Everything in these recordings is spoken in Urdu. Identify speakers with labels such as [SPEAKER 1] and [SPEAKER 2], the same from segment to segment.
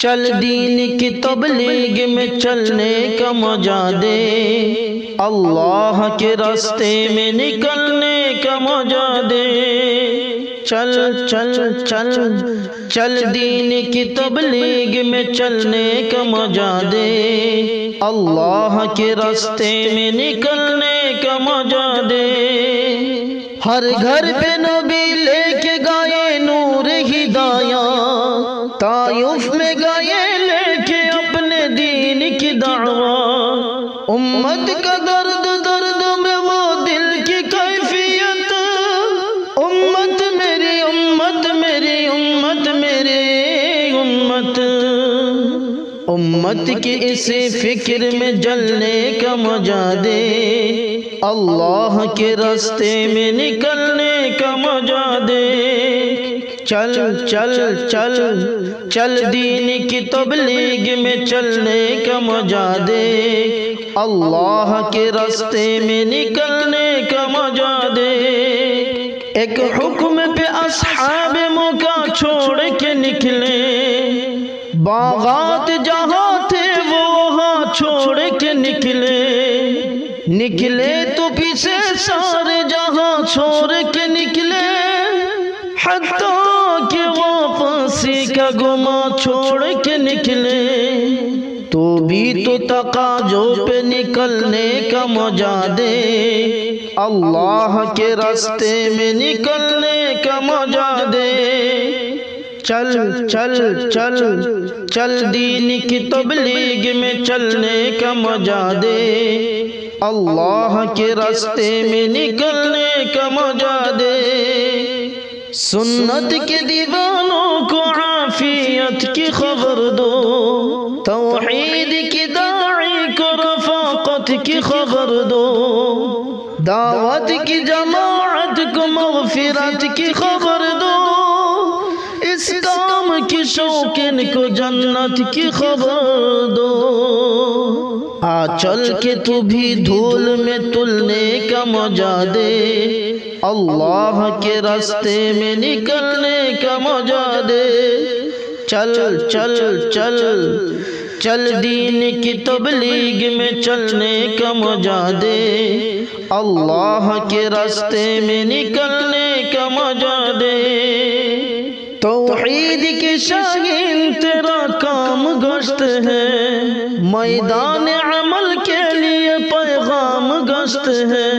[SPEAKER 1] چل دین کی تبلیغ میں چلنے کا مزہ دے، اللہ کے راستے میں نکلنے کا مزہ دے۔ چل چل چل چل دین کی تبلیغ میں چلنے کا مزہ دے، اللہ کے راستے میں نکلنے کا مزہ دے۔ ہر گھر پہ نبی لے کے گئے نور ہدایت، طائف میں گئے لے کے اپنے دین کی دعوت۔ امت کا درد درد میں وہ دل کی کیفیت، امت میری امت میری امت میری امت، امت کی اسی فکر میں جلنے کا مزہ دے، اللہ کے راستے میں نکلنے کا مزہ دے۔ چل چل چل چل دین کی تبلیغ میں چلنے کا مزہ دے، اللہ کے راستے میں نکلنے کا مزہ دے۔ ایک حکم پہ اصحاب موقع چھوڑ کے نکلے، باغات جہاں تھے وہ وہاں چھوڑ کے نکلے، نکلے تو پیچھے سارے جہاں چھوڑ کے نکلے، حتیٰ کہ واپسی کا گما چھوڑ کے نکلے۔ تو بھی تو تقاضوں پہ نکلنے کا مزہ دے، اللہ کے راستے میں نکلنے کا مزہ دے۔ چل چل چل چل دین کی تبلیغ میں چلنے کا مزہ دے، اللہ کے راستے میں نکلنے کا مزہ دے۔ سنت کے دیوانوں کو عافیت کی خبر دو، توحید کی داعی کو رفاقت کی خبر دو، دعوت کی جماعت کو مغفرت کی خبر دو، اس کام کی شوقین کو جنت کی خبر دو۔ آ چل کے تو بھی دھول میں تلنے کا مزہ دے، اللہ کے راستے میں نکلنے کا مزہ دے۔ چل چل چل چل دین کی تبلیغ میں چلنے کا مزہ دے، اللہ کے راستے میں نکلنے کا مزہ دے۔ توحید کے شاگین تیرا کام گشت ہے، میدان عمل کے لیے پیغام گشت ہے،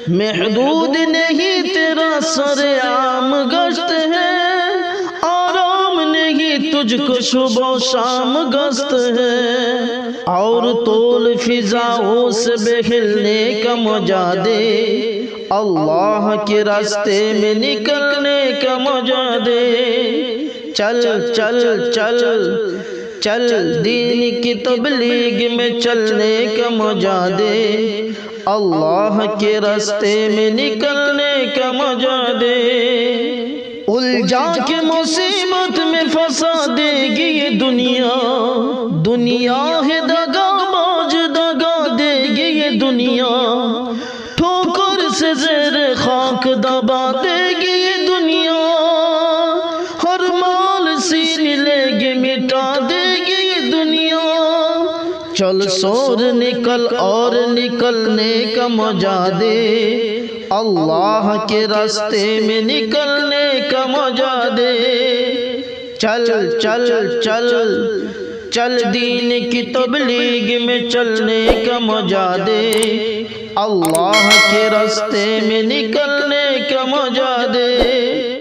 [SPEAKER 1] محدود نہیں تیرا سر عام گشت ہے، آرام نہیں تجھ کو صبح و شام گشت ہے، اور طول فضاؤں سے بہلنے کا مزہ دے، اللہ کے راستے میں نکلنے کا مزہ دے۔ چل چل چل چل دین کی تبلیغ میں چلنے کا مزہ دے، اللہ کے راستے میں نکلنے کا مزہ دے۔ الجھا کے مصیبت میں پھنسا دے گی یہ دنیا، دنیا ہے دگا باز دگا دے گی یہ دنیا، ٹھوکر سے زیر خاک دبا دے گی یہ دنیا، ہر مال سین لے گی مٹا دے گی یہ دنیا۔ چل سور نکل اور نکلنے کا مزہ دے، اللہ کے راستے میں نکلنے کا مزہ دے۔ چل چل چل چل دین کی تبلیغ میں چلنے کا مزہ دے، اللہ کے راستے میں نکلنے کا مزہ دے۔